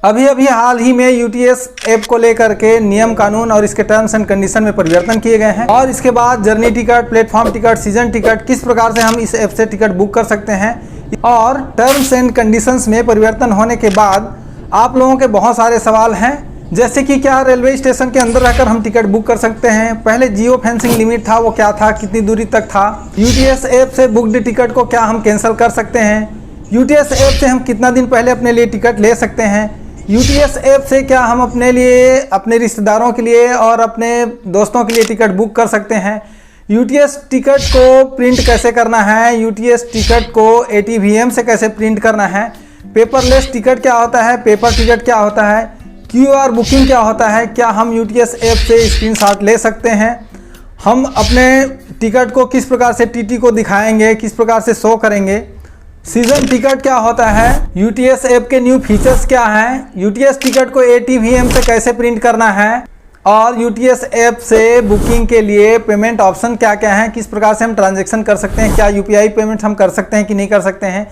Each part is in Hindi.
अभी अभी हाल ही में यूटीएस ऐप को लेकर के नियम कानून और इसके टर्म्स एंड कंडीशन में परिवर्तन किए गए हैं और इसके बाद journey ticket, platform ticket, season ticket किस प्रकार से हम इस ऐप से टिकट बुक कर सकते हैं और टर्म्स एंड कंडीशंस में परिवर्तन होने के बाद आप लोगों के बहुत सारे सवाल हैं, जैसे कि क्या रेलवे स्टेशन के अंदर रहकर हम टिकट बुक कर सकते हैं। पहले जियो फेंसिंग लिमिट था, वो क्या था, कितनी दूरी तक था। यूटीएस ऐप से बुक्ड टिकट को क्या हम कैंसिल कर सकते हैं। यूटीएस ऐप से हम कितना दिन पहले अपने लिए टिकट ले सकते हैं। यूटीएस ऐप से क्या हम अपने लिए, अपने रिश्तेदारों के लिए और अपने दोस्तों के लिए टिकट बुक कर सकते हैं। यूटीएस टिकट को प्रिंट कैसे करना है, यूटीएस टिकट को एटीवीएम से कैसे प्रिंट करना है, पेपरलेस टिकट क्या होता है, पेपर टिकट क्या होता है, क्यूआर बुकिंग क्या होता है, क्या हम यूटीएस ऐप से स्क्रीनशॉट ले सकते हैं, हम अपने टिकट को किस प्रकार से टीटी को दिखाएंगे, किस प्रकार से शो करेंगे, सीजन टिकट क्या होता है, यूटीएस ऐप के न्यू फीचर्स क्या हैं, यूटीएस टिकट को एटीवीएम से कैसे प्रिंट करना है और यूटीएस ऐप से बुकिंग के लिए पेमेंट ऑप्शन क्या क्या हैं, किस प्रकार से हम ट्रांजैक्शन कर सकते हैं, क्या यूपीआई पेमेंट हम कर सकते हैं कि नहीं कर सकते हैं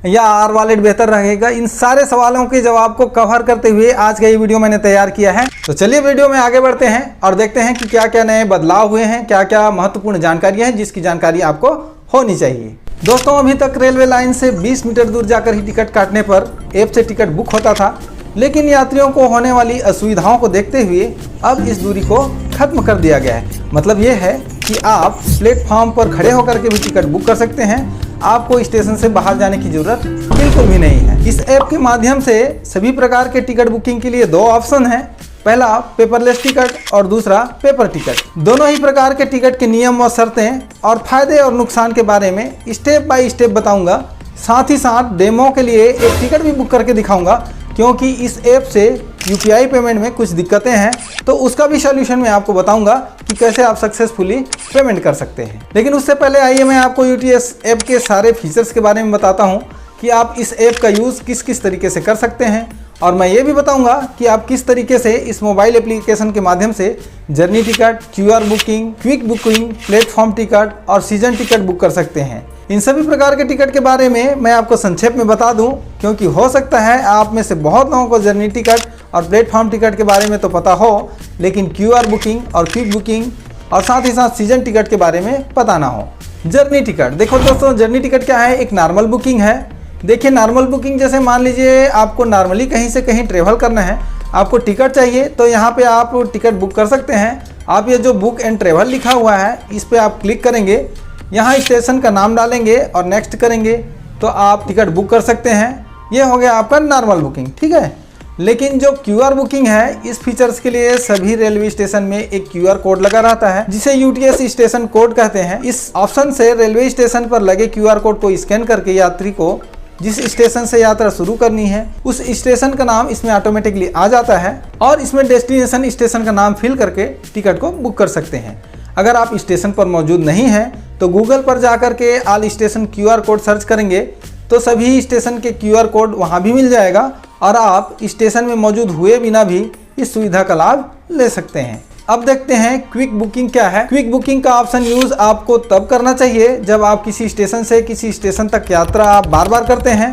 या आर वॉलेट बेहतर रहेगा। इन सारे सवालों के जवाब को कवर करते हुए आज का ये वीडियो मैंने तैयार किया है। तो चलिए वीडियो में आगे बढ़ते हैं और देखते हैं कि क्या क्या नए बदलाव हुए हैं, क्या क्या महत्वपूर्ण जानकारियां हैं जिसकी जानकारी आपको होनी चाहिए। दोस्तों, अभी तक रेलवे लाइन से 20 मीटर दूर जाकर ही टिकट काटने पर ऐप से टिकट बुक होता था, लेकिन यात्रियों को होने वाली असुविधाओं को देखते हुए अब इस दूरी को खत्म कर दिया गया है। मतलब ये है कि आप प्लेटफॉर्म पर खड़े होकर के भी टिकट बुक कर सकते हैं, आपको स्टेशन से बाहर जाने की जरूरत बिल्कुल भी नहीं है। इस ऐप के माध्यम से सभी प्रकार के टिकट बुकिंग के लिए दो ऑप्शन हैं, पहला पेपरलेस टिकट और दूसरा पेपर टिकट। दोनों ही प्रकार के टिकट के नियम व शर्तें और फायदे और नुकसान के बारे में स्टेप बाय स्टेप बताऊंगा। साथ ही साथ डेमो के लिए एक टिकट भी बुक करके दिखाऊंगा, क्योंकि इस ऐप से यूपीआई पेमेंट में कुछ दिक्कतें हैं, तो उसका भी सॉल्यूशन मैं आपको बताऊंगा कि कैसे आप सक्सेसफुली पेमेंट कर सकते हैं। लेकिन उससे पहले आइए मैं आपको यूटीएस ऐप के सारे फीचर्स के बारे में बताता हूं कि आप इस ऐप का यूज़ किस किस तरीके से कर सकते हैं और मैं ये भी बताऊंगा कि आप किस तरीके से इस मोबाइल एप्लीकेशन के माध्यम से journey ticket, QR booking, quick booking, platform ticket और सीजन टिकट बुक कर सकते हैं। इन सभी प्रकार के टिकट के बारे में मैं आपको संक्षेप में बता दूं, क्योंकि हो सकता है आप में से बहुत लोगों को जर्नी टिकट और प्लेटफॉर्म टिकट के बारे में तो पता हो, लेकिन क्यूआर बुकिंग और क्विक बुकिंग और साथ ही साथ सीजन टिकट के बारे में पता ना हो। जर्नी टिकट, देखो दोस्तों, जर्नी टिकट क्या है, एक नॉर्मल बुकिंग है। देखिए, नॉर्मल बुकिंग जैसे मान लीजिए आपको नॉर्मली कहीं से कहीं ट्रेवल करना है, आपको टिकट चाहिए तो यहाँ पे आप टिकट बुक कर सकते हैं। आप ये जो बुक एंड ट्रेवल लिखा हुआ है इस पर आप क्लिक करेंगे, यहाँ स्टेशन का नाम डालेंगे और नेक्स्ट करेंगे तो आप टिकट बुक कर सकते हैं। ये हो गया आपका नॉर्मल बुकिंग, ठीक है। लेकिन जो क्यूआर बुकिंग है, इस फीचर्स के लिए सभी रेलवे स्टेशन में एक क्यूआर कोड लगा रहता है जिसे यूटीएस स्टेशन कोड कहते हैं। इस ऑप्शन से रेलवे स्टेशन पर लगे क्यूआर कोड को स्कैन करके यात्री को जिस स्टेशन से यात्रा शुरू करनी है उस स्टेशन का नाम इसमें ऑटोमेटिकली आ जाता है और इसमें डेस्टिनेशन स्टेशन का नाम फिल करके टिकट को बुक कर सकते हैं। अगर आप स्टेशन पर मौजूद नहीं हैं तो गूगल पर जाकर के all station QR code search करेंगे तो सभी स्टेशन के क्यूआर कोड वहां भी मिल जाएगा और आप स्टेशन में मौजूद हुए बिना भी इस सुविधा का लाभ ले सकते हैं। अब देखते हैं क्विक बुकिंग क्या है। क्विक बुकिंग का ऑप्शन यूज आपको तब करना चाहिए जब आप किसी स्टेशन से किसी स्टेशन तक यात्रा आप बार बार करते हैं।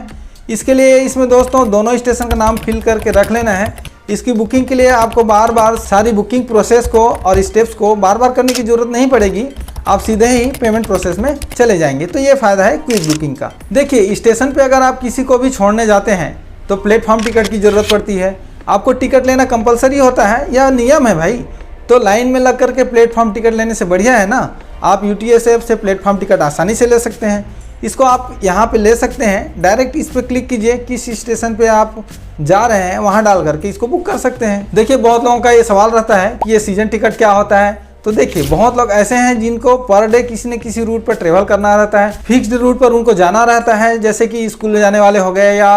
इसके लिए इसमें दोस्तों दोनों स्टेशन का नाम फिल करके रख लेना है। इसकी बुकिंग के लिए आपको बार बार सारी बुकिंग प्रोसेस को और स्टेप्स को बार बार करने की जरूरत नहीं पड़ेगी, आप सीधे ही पेमेंट प्रोसेस में चले जाएंगे। तो ये फायदा है क्विक बुकिंग का। देखिए, स्टेशन पे अगर आप किसी को भी छोड़ने जाते हैं तो प्लेटफॉर्म टिकट की जरूरत पड़ती है। आपको टिकट लेना कंपलसरी होता है, यह नियम है भाई। तो लाइन में लग करके प्लेटफॉर्म टिकट लेने से बढ़िया है ना, आप यूटीएस ऐप से प्लेटफॉर्म टिकट आसानी से ले सकते हैं। इसको आप यहाँ पे ले सकते हैं, डायरेक्ट इस पर क्लिक कीजिए, किस स्टेशन पे आप जा रहे हैं वहाँ डाल करके इसको बुक कर सकते हैं। देखिए, बहुत लोगों का ये सवाल रहता है कि ये सीजन टिकट क्या होता है। तो देखिए, बहुत लोग ऐसे हैं जिनको पर डे किसी न किसी रूट पर ट्रेवल करना रहता है, फिक्स्ड रूट पर उनको जाना रहता है, जैसे कि स्कूल जाने वाले हो गए या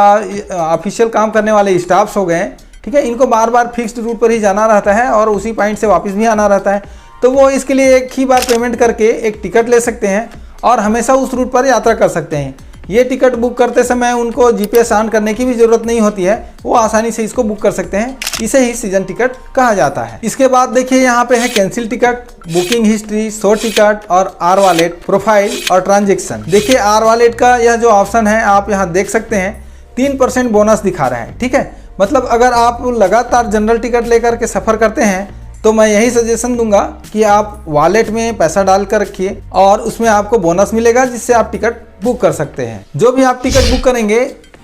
ऑफिशियल काम करने वाले स्टाफ्स हो गए, ठीक है। इनको बार बार फिक्स्ड रूट पर ही जाना रहता है और उसी पॉइंट से वापस भी आना रहता है। तो वो इसके लिए एक ही बार पेमेंट करके एक टिकट ले सकते हैं और हमेशा उस रूट पर यात्रा कर सकते हैं। ये टिकट बुक करते समय उनको जीपीएस ऑन करने की भी जरूरत नहीं होती है, वो आसानी से इसको बुक कर सकते हैं। इसे ही सीजन टिकट कहा जाता है। इसके बाद देखिए, यहाँ पे है cancel ticket, booking history, show ticket और आर वॉलेट, प्रोफाइल और ट्रांजेक्शन। देखिए, आर वॉलेट का यह जो ऑप्शन है आप यहाँ देख सकते हैं 3% बोनस दिखा रहा है, ठीक है। मतलब अगर आप लगातार जनरल टिकट लेकर के सफ़र करते हैं तो मैं यही सजेशन दूंगा कि आप वॉलेट में पैसा डाल कर रखिए और उसमें आपको बोनस मिलेगा जिससे आप टिकट बुक कर सकते हैं। जो भी आप टिकट बुक करेंगे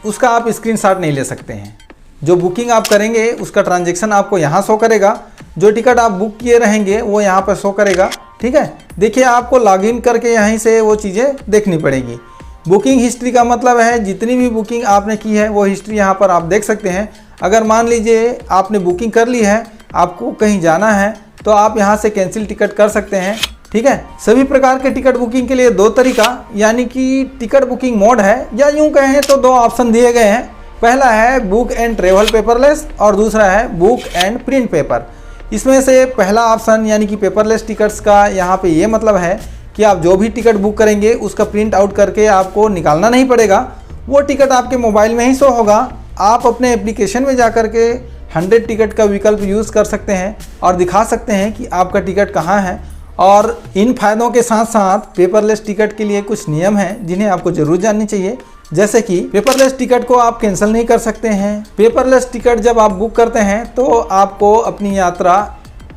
उसका आप स्क्रीनशॉट नहीं ले सकते हैं। जो बुकिंग आप करेंगे उसका ट्रांजैक्शन आपको यहाँ शो करेगा, जो टिकट आप बुक किए रहेंगे वो यहाँ पर शो करेगा। ठीक है, देखिए आपको लॉगिन करके यहीं से वो चीज़ें देखनी पड़ेगी। बुकिंग हिस्ट्री का मतलब है जितनी भी बुकिंग आपने की है वो हिस्ट्री यहाँ पर आप देख सकते हैं। अगर मान लीजिए आपने बुकिंग कर ली है, आपको कहीं जाना है तो आप यहाँ से कैंसिल टिकट कर सकते हैं। ठीक है, सभी प्रकार के टिकट बुकिंग के लिए दो तरीका यानी कि टिकट बुकिंग मोड है, या यूँ कहें तो दो ऑप्शन दिए गए हैं। पहला है बुक एंड ट्रेवल पेपरलेस और दूसरा है बुक एंड प्रिंट पेपर। इसमें से पहला ऑप्शन यानी कि पेपरलेस टिकट्स का यहाँ पे ये मतलब है कि आप जो भी टिकट बुक करेंगे उसका प्रिंट आउट करके आपको निकालना नहीं पड़ेगा, वो टिकट आपके मोबाइल में ही शो होगा। आप अपने एप्लीकेशन में जा कर के 100 टिकट का विकल्प यूज़ कर सकते हैं और दिखा सकते हैं कि आपका टिकट कहाँ है। और इन फायदों के साथ साथ पेपरलेस टिकट के लिए कुछ नियम हैं जिन्हें आपको ज़रूर जाननी चाहिए, जैसे कि पेपरलेस टिकट को आप कैंसिल नहीं कर सकते हैं। पेपरलेस टिकट जब आप बुक करते हैं तो आपको अपनी यात्रा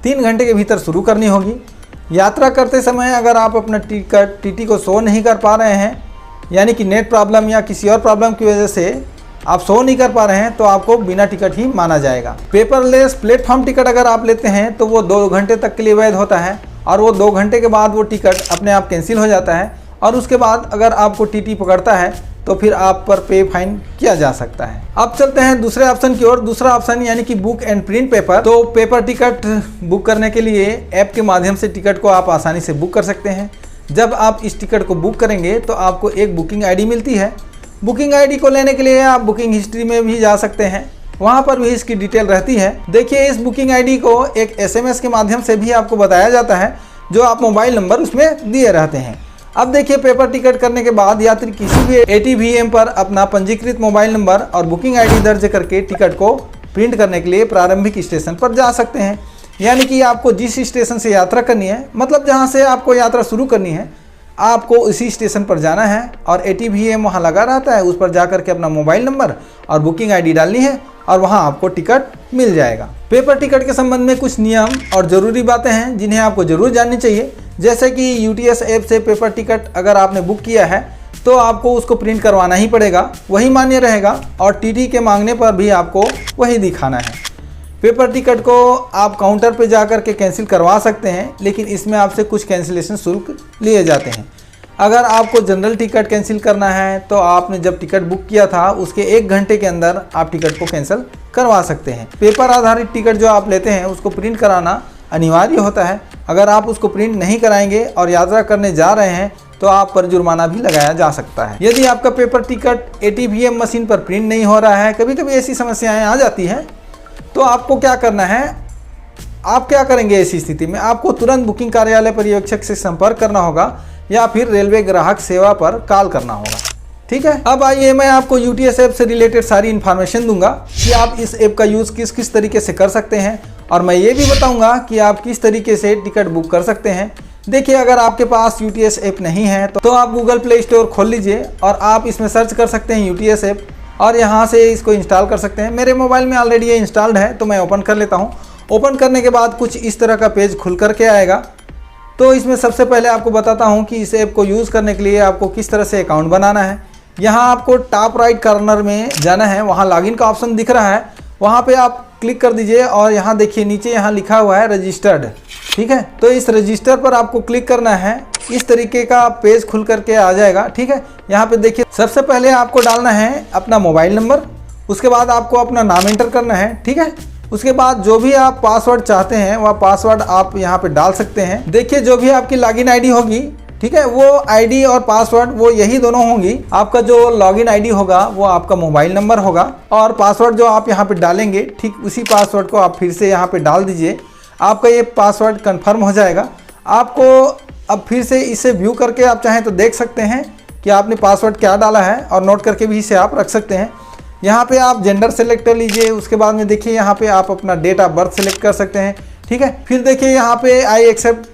3 घंटे के भीतर शुरू करनी होगी। यात्रा करते समय अगर आप अपना टिकट टीटी को शो नहीं कर पा रहे हैं, यानी कि नेट प्रॉब्लम या किसी और प्रॉब्लम की वजह से आप शो नहीं कर पा रहे हैं, तो आपको बिना टिकट ही माना जाएगा। पेपरलेस प्लेटफॉर्म टिकट अगर आप लेते हैं तो वो 2 घंटे तक के लिए वैध होता है और वो 2 घंटे के बाद वो टिकट अपने आप कैंसिल हो जाता है और उसके बाद अगर आपको टीटी पकड़ता है तो फिर आप पर पे फाइन किया जा सकता है। अब चलते हैं दूसरे ऑप्शन की ओर। दूसरा ऑप्शन यानी कि बुक एंड प्रिंट पेपर। तो पेपर टिकट बुक करने के लिए ऐप के माध्यम से टिकट को आप आसानी से बुक कर सकते हैं। जब आप इस टिकट को बुक करेंगे तो आपको एक बुकिंग आईडी मिलती है। बुकिंग आईडी को लेने के लिए आप बुकिंग हिस्ट्री में भी जा सकते हैं, वहाँ पर भी इसकी डिटेल रहती है। देखिए इस बुकिंग आईडी को एक SMS के माध्यम से भी आपको बताया जाता है, जो आप मोबाइल नंबर उसमें दिए रहते हैं। अब देखिए पेपर टिकट करने के बाद यात्री किसी भी ATVM पर अपना पंजीकृत मोबाइल नंबर और बुकिंग आईडी दर्ज करके टिकट को प्रिंट करने के लिए प्रारंभिक स्टेशन पर जा सकते हैं। यानी कि आपको जिस स्टेशन से यात्रा करनी है, मतलब जहां से आपको यात्रा शुरू करनी है, आपको उसी स्टेशन पर जाना है और ATVM वहां लगा रहता है, उस पर जा करके अपना मोबाइल नंबर और बुकिंग आईडी डालनी है और वहां आपको टिकट मिल जाएगा। पेपर टिकट के संबंध में कुछ नियम और ज़रूरी बातें हैं जिन्हें आपको ज़रूर जाननी चाहिए, जैसे कि UTS ऐप से पेपर टिकट अगर आपने बुक किया है तो आपको उसको प्रिंट करवाना ही पड़ेगा, वही मान्य रहेगा और TT के मांगने पर भी आपको वही दिखाना है। पेपर टिकट को आप काउंटर पर जा कर के कैंसिल करवा सकते हैं, लेकिन इसमें आपसे कुछ कैंसिलेशन शुल्क लिए जाते हैं। अगर आपको जनरल टिकट कैंसिल करना है तो आपने जब टिकट बुक किया था उसके 1 घंटे के अंदर आप टिकट को कैंसिल करवा सकते हैं। पेपर आधारित टिकट जो आप लेते हैं उसको प्रिंट कराना अनिवार्य होता है। अगर आप उसको प्रिंट नहीं कराएंगे और यात्रा करने जा रहे हैं तो आप पर जुर्माना भी लगाया जा सकता है। यदि आपका पेपर टिकट ATVM मशीन पर प्रिंट नहीं हो रहा है, कभी कभी ऐसी समस्याएं आ जाती हैं, तो आपको क्या करना है, आप क्या करेंगे ऐसी स्थिति में? आपको तुरंत बुकिंग कार्यालय पर्यवेक्षक से संपर्क करना होगा या फिर रेलवे ग्राहक सेवा पर कॉल करना होगा। ठीक है, अब आइए मैं आपको UTS ऐप से रिलेटेड सारी इन्फॉर्मेशन दूंगा कि आप इस ऐप का यूज़ किस किस तरीके से कर सकते हैं, और मैं ये भी बताऊंगा कि आप किस तरीके से टिकट बुक कर सकते हैं। देखिए अगर आपके पास UTS ऐप नहीं है तो आप गूगल प्ले स्टोर खोल लीजिए और आप इसमें सर्च कर सकते हैं UTS ऐप और यहाँ से इसको इंस्टॉल कर सकते हैं। मेरे मोबाइल में ऑलरेडी ये इंस्टॉल्ड है तो मैं ओपन कर लेता हूँ। ओपन करने के बाद कुछ इस तरह का पेज खुल करके आएगा। तो इसमें सबसे पहले आपको बताता हूँ कि इस ऐप को यूज़ करने के लिए आपको किस तरह से अकाउंट बनाना है। यहाँ आपको टॉप राइट कॉर्नर में जाना है, वहाँ लॉगिन का ऑप्शन दिख रहा है, वहाँ पे आप क्लिक कर दीजिए और यहाँ देखिए नीचे यहाँ लिखा हुआ है रजिस्टर्ड। ठीक है, तो इस रजिस्टर पर आपको क्लिक करना है। इस तरीके का पेज खुल करके आ जाएगा। ठीक है, यहाँ पे देखिए सबसे पहले आपको डालना है अपना मोबाइल नंबर, उसके बाद आपको अपना नाम एंटर करना है। ठीक है, उसके बाद जो भी आप पासवर्ड चाहते हैं वह पासवर्ड आप यहाँ पे डाल सकते हैं। देखिए जो भी आपकी लॉगिन आईडी होगी, ठीक है, वो आईडी और पासवर्ड वो यही दोनों होंगी। आपका जो लॉगिन आईडी होगा वो आपका मोबाइल नंबर होगा और पासवर्ड जो आप यहाँ पे डालेंगे ठीक उसी पासवर्ड को आप फिर से यहाँ पे डाल दीजिए। आपका ये पासवर्ड कंफर्म हो जाएगा। आपको अब फिर से इसे व्यू करके आप चाहें तो देख सकते हैं कि आपने पासवर्ड क्या डाला है और नोट करके भी इसे आप रख सकते हैं। यहाँ पे आप जेंडर सेलेक्ट कर लीजिए। उसके बाद में देखिए यहाँ पे आप अपना डेट ऑफ बर्थ सेलेक्ट कर सकते हैं। ठीक है, फिर देखिए यहाँ पे आई एक्सेप्ट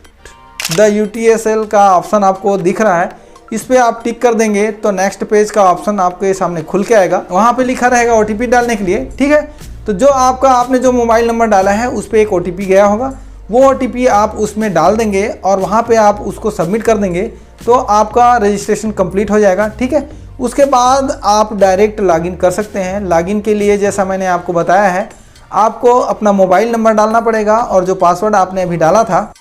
द UTSL का ऑप्शन आपको दिख रहा है। इस पे आप टिक कर देंगे तो नेक्स्ट पेज का ऑप्शन आपके सामने खुल के आएगा। वहाँ पे लिखा रहेगा OTP डालने के लिए, ठीक है। तो जो आपने जो मोबाइल नंबर डाला है उस पर एक OTP गया होगा, वो OTP आप उसमें डाल देंगे और वहाँ पे आप उसको सबमिट कर देंगे तो आपका रजिस्ट्रेशन कंप्लीट हो जाएगा, ठीक है। उसके बाद आप डायरेक्ट लॉगिन कर सकते हैं। लॉगिन के लिए जैसा मैंने आपको बताया है, आपको अपना मोबाइल नंबर डालना पड़ेगा और जो पासवर्ड आपने अभी डाला था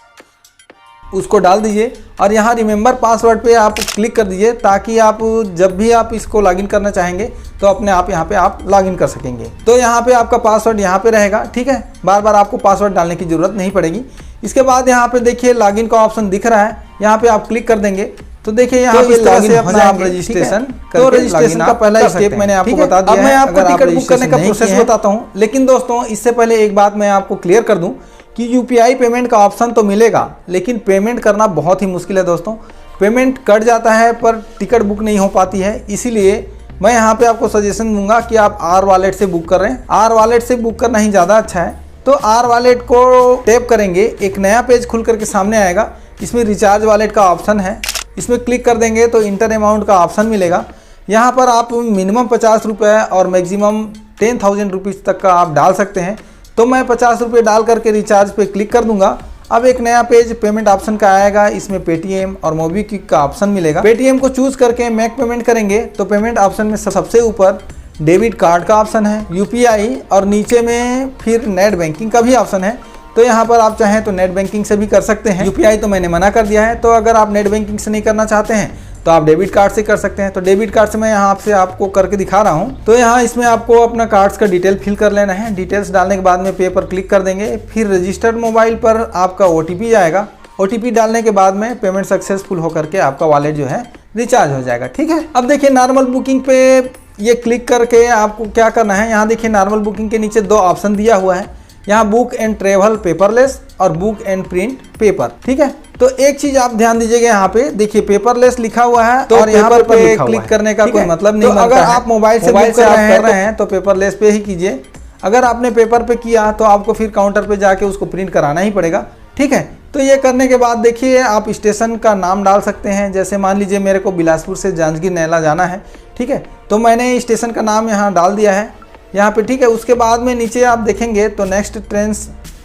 उसको डाल दीजिए और यहाँ रिमेंबर पासवर्ड पे आप क्लिक कर दीजिए, ताकि आप जब भी आप इसको लॉगिन करना चाहेंगे तो अपने आप यहाँ पे आप लॉगिन कर सकेंगे। तो यहाँ पे आपका पासवर्ड यहाँ पे रहेगा, ठीक है। बार बार आपको पासवर्ड डालने की ज़रूरत नहीं पड़ेगी। इसके बाद यहाँ पे देखिए लॉगिन का ऑप्शन दिख रहा है, यहाँ पे आप क्लिक कर देंगे तो देखिए यहाँ पे इस तरह से अपना आप रजिस्ट्रेशन, तो रजिस्ट्रेशन का पहला स्टेप मैंने आपको बता दिया है। अब मैं आपको टिकट बुक करने का प्रोसेस बताता हूँ, लेकिन दोस्तों इससे पहले एक बात मैं आपको क्लियर कर दूँ कि UPI पेमेंट का ऑप्शन तो मिलेगा, लेकिन पेमेंट करना बहुत ही मुश्किल है दोस्तों। पेमेंट कट जाता है पर टिकट बुक नहीं हो पाती है। इसीलिए मैं यहाँ पे आपको सजेशन दूंगा कि आप R वॉलेट से बुक कर रहे हैं। R वॉलेट से बुक करना ही ज़्यादा अच्छा है। तो R वॉलेट को टैप करेंगे, एक नया पेज खुल करके सामने आएगा। इसमें रिचार्ज वॉलेट का ऑप्शन है, इसमें क्लिक कर देंगे तो इंटर अमाउंट का ऑप्शन मिलेगा। यहाँ पर आप मिनिमम 50 रुपये और मैक्सिमम 10,000 रुपीज़ तक का आप डाल सकते हैं। तो मैं 50 रुपये डाल करके रिचार्ज पे क्लिक कर दूंगा। अब एक नया पेज पेमेंट ऑप्शन का आएगा, इसमें पेटीएम और मोबीक्विक का ऑप्शन मिलेगा। पेटीएम को चूज करके मेक पेमेंट करेंगे तो पेमेंट ऑप्शन में सबसे ऊपर डेबिट कार्ड का ऑप्शन है, UPI और नीचे में फिर नेट बैंकिंग का भी ऑप्शन है। तो यहाँ पर आप चाहें तो नेट बैंकिंग से भी कर सकते हैं। UPI तो मैंने मना कर दिया है, तो अगर आप नेट बैंकिंग से नहीं करना चाहते हैं तो आप डेबिट कार्ड से कर सकते हैं। तो डेबिट कार्ड से मैं यहाँ से आपको करके दिखा रहा हूँ। तो यहाँ इसमें आपको अपना कार्ड्स का डिटेल फिल कर लेना है। डिटेल्स डालने के बाद में पे पर क्लिक कर देंगे, फिर रजिस्टर्ड मोबाइल पर आपका OTP आएगा। OTP डालने के बाद में पेमेंट सक्सेसफुल होकर के आपका वॉलेट जो है रिचार्ज हो जाएगा, ठीक है। अब देखिए नॉर्मल बुकिंग पे ये क्लिक करके आपको क्या करना है, यहाँ देखिए नॉर्मल बुकिंग के नीचे 2 ऑप्शन दिया हुआ है, यहाँ बुक एंड ट्रेवल पेपरलेस और बुक एंड प्रिंट पेपर, ठीक है। तो एक चीज आप ध्यान दीजिएगा, यहाँ पे देखिए पेपरलेस लिखा हुआ है तो और यहाँ पे क्लिक करने का कोई मतलब नहीं। तो अगर आप मोबाइल से बुक कर रहे हैं तो पेपरलेस पे ही कीजिए। अगर आपने पेपर पे किया तो आपको फिर काउंटर पे जाके उसको प्रिंट कराना ही पड़ेगा, ठीक है। तो ये करने के बाद देखिए आप स्टेशन का नाम डाल सकते हैं। जैसे मान लीजिए मेरे को बिलासपुर से जांजगीर नैला जाना है, ठीक है, तो मैंने स्टेशन का नाम यहाँ डाल दिया है यहाँ पे, ठीक है। उसके बाद में नीचे आप देखेंगे तो नेक्स्ट ट्रेन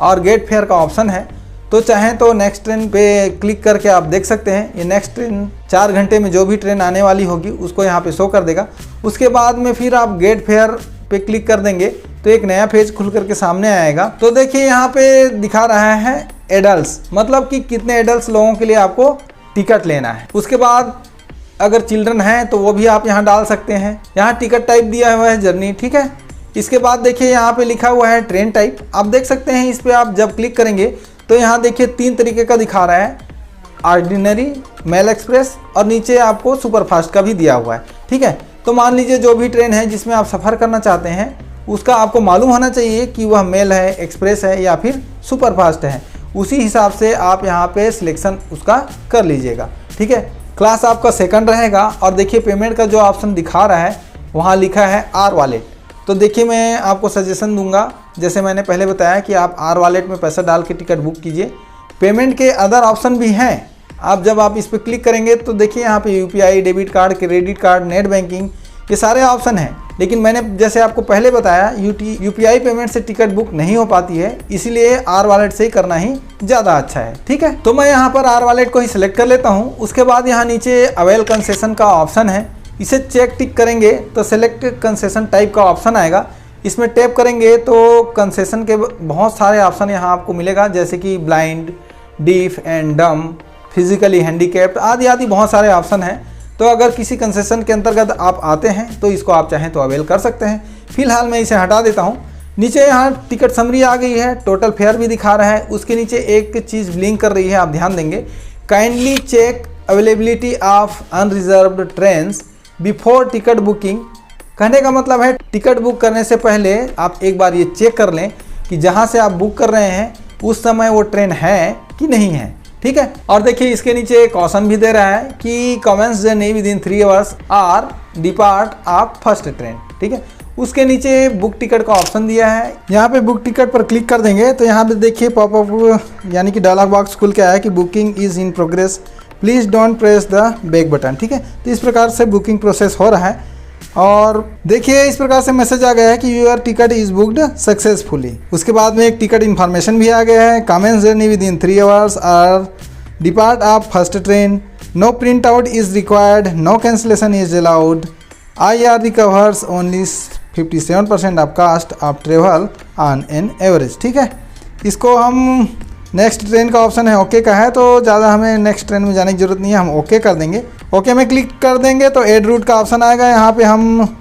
और गेट फेयर का ऑप्शन है। तो चाहें तो नेक्स्ट ट्रेन पे क्लिक करके आप देख सकते हैं। ये नेक्स्ट ट्रेन 4 घंटे में जो भी ट्रेन आने वाली होगी उसको यहाँ पे शो कर देगा। उसके बाद में फिर आप गेट फेयर पे क्लिक कर देंगे तो एक नया पेज खुल करके सामने आएगा। तो देखिए यहाँ पे दिखा रहा है एडल्ट्स, मतलब कि कितने एडल्ट्स लोगों के लिए आपको टिकट लेना है। उसके बाद अगर चिल्ड्रन हैं तो वो भी आप यहाँ डाल सकते हैं। यहाँ टिकट टाइप दिया हुआ है जर्नी, ठीक है। इसके बाद देखिए यहाँ पे लिखा हुआ है ट्रेन टाइप, आप देख सकते हैं। इस पर आप जब क्लिक करेंगे तो यहाँ देखिए 3 तरीके का दिखा रहा है, ऑर्डिनरी, मेल एक्सप्रेस और नीचे आपको सुपरफास्ट का भी दिया हुआ है, ठीक है। तो मान लीजिए जो भी ट्रेन है जिसमें आप सफ़र करना चाहते हैं उसका आपको मालूम होना चाहिए कि वह मेल है, एक्सप्रेस है या फिर सुपरफास्ट है। उसी हिसाब से आप यहाँ पे सिलेक्शन उसका कर लीजिएगा, ठीक है। क्लास आपका सेकंड रहेगा। और देखिए पेमेंट का जो ऑप्शन दिखा रहा है वहाँ लिखा है R वॉलेट। तो देखिए मैं आपको सजेशन दूंगा, जैसे मैंने पहले बताया कि आप R वॉलेट में पैसा डाल के टिकट बुक कीजिए। पेमेंट के अदर ऑप्शन भी हैं, आप जब आप इस पर क्लिक करेंगे तो देखिए यहाँ पे UPI, debit card, credit card, net banking, ये सारे ऑप्शन हैं। लेकिन मैंने जैसे आपको पहले बताया UPI पेमेंट से टिकट बुक नहीं हो पाती है, इसीलिए R वॉलेट से ही करना ही ज़्यादा अच्छा है, ठीक है। तो मैं यहाँ पर R वॉलेट को ही सिलेक्ट कर लेता हूँ। उसके बाद यहाँ नीचे अवेल कंसेशन का ऑप्शन है, इसे चेक टिक करेंगे तो सेलेक्ट कंसेशन टाइप का ऑप्शन आएगा। इसमें टैप करेंगे तो कंसेशन के बहुत सारे ऑप्शन यहाँ आपको मिलेगा, जैसे कि ब्लाइंड, डीफ एंड डम, फिजिकली हैंडीकैप्ड आदि आदि बहुत सारे ऑप्शन हैं। तो अगर किसी कंसेशन के अंतर्गत आप आते हैं तो इसको आप चाहें तो अवेल कर सकते हैं। फिलहाल मैं इसे हटा देता हूँ। नीचे यहाँ टिकट समरी आ गई है, टोटल फेयर भी दिखा रहा है। उसके नीचे एक चीज़ ब्लिंक कर रही है, आप ध्यान देंगे, kindly check availability of unreserved trains before ticket booking. कहने का मतलब है टिकट बुक करने से पहले आप एक बार ये चेक कर लें कि जहाँ से आप बुक कर रहे हैं उस समय वो ट्रेन है कि नहीं है, ठीक है। और देखिए इसके नीचे एक ऑप्शन भी दे रहा है कि commences journey within 3 hours और डिपार्ट ऑफ फर्स्ट ट्रेन, ठीक है। उसके नीचे बुक टिकट का ऑप्शन दिया है। यहाँ पे बुक टिकट पर क्लिक कर देंगे तो यहाँ पे देखिए पॉपअप यानी कि डायलॉग बॉक्स खुल के आया कि booking is in progress, please don't press the back button. ठीक है, तो इस प्रकार से बुकिंग प्रोसेस हो रहा है। और देखिए इस प्रकार से मैसेज आ गया है कि your ticket is booked successfully. उसके बाद में एक टिकट इन्फॉर्मेशन भी आ गया है। Commence journey within 3 hours और depart of first train, no print out is required, no cancellation is allowed, IR recovers only 57% of cost of travel on an average. ठीक है, इसको हम नेक्स्ट ट्रेन का ऑप्शन है ओके का है, तो ज़्यादा हमें नेक्स्ट ट्रेन में जाने की ज़रूरत नहीं है, हम ओके कर देंगे। ओके में क्लिक कर देंगे तो एड रूट का ऑप्शन आएगा, यहाँ पे हम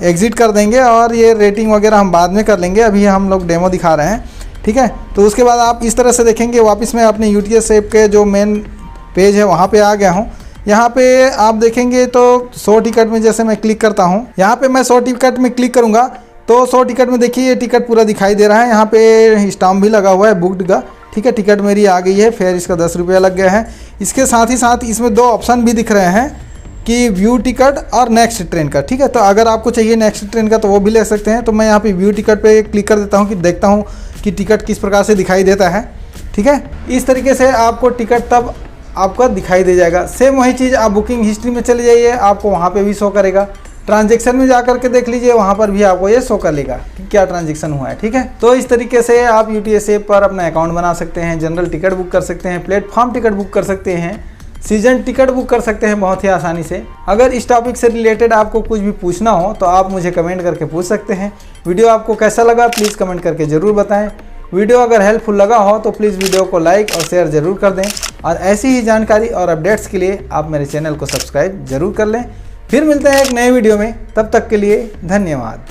एग्ज़िट कर देंगे और ये रेटिंग वगैरह हम बाद में कर लेंगे, अभी हम लोग डेमो दिखा रहे हैं। ठीक है, तो उसके बाद आप इस तरह से देखेंगे। वापस मैं अपने UTS ऐप के जो मेन पेज है वहाँ पे आ गया हूँ। यहाँ पे आप देखेंगे तो 100 टिकट में जैसे मैं क्लिक करता हूँ, यहाँ पे मैं 100 टिकट में क्लिक करूँगा तो 100 टिकट में देखिए ये टिकट पूरा दिखाई दे रहा है। यहाँ पे स्टाम्प भी लगा हुआ है बुक्ड का। ठीक है, टिकट मेरी आ गई है, फेयर इसका 10 रुपया लग गया है। इसके साथ ही साथ इसमें 2 ऑप्शन भी दिख रहे हैं कि व्यू टिकट और नेक्स्ट ट्रेन का। ठीक है, तो अगर आपको चाहिए नेक्स्ट ट्रेन का तो वो भी ले सकते हैं। तो मैं यहाँ पे व्यू टिकट पे क्लिक कर देता हूँ कि देखता हूँ कि टिकट किस प्रकार से दिखाई देता है। ठीक है, इस तरीके से आपको टिकट तब आपका दिखाई दे जाएगा। सेम वही चीज़ आप बुकिंग हिस्ट्री में चले जाइए, आपको वहाँ पे भी शो करेगा। ट्रांजैक्शन में जा करके देख लीजिए, वहाँ पर भी आपको ये शो कर लेगा कि क्या ट्रांजैक्शन हुआ है। ठीक है, तो इस तरीके से आप UTS ऐप पर अपना अकाउंट बना सकते हैं, जनरल टिकट बुक कर सकते हैं, प्लेटफॉर्म टिकट बुक कर सकते हैं, सीजन टिकट बुक कर सकते हैं बहुत ही आसानी से। अगर इस टॉपिक से रिलेटेड आपको कुछ भी पूछना हो तो आप मुझे कमेंट करके पूछ सकते हैं। वीडियो आपको कैसा लगा प्लीज़ कमेंट करके ज़रूर बताएं। वीडियो अगर हेल्पफुल लगा हो तो प्लीज़ वीडियो को लाइक और शेयर ज़रूर कर दें, और ऐसी ही जानकारी और अपडेट्स के लिए आप मेरे चैनल को सब्सक्राइब ज़रूर कर लें। फिर मिलते हैं एक नए वीडियो में, तब तक के लिए धन्यवाद।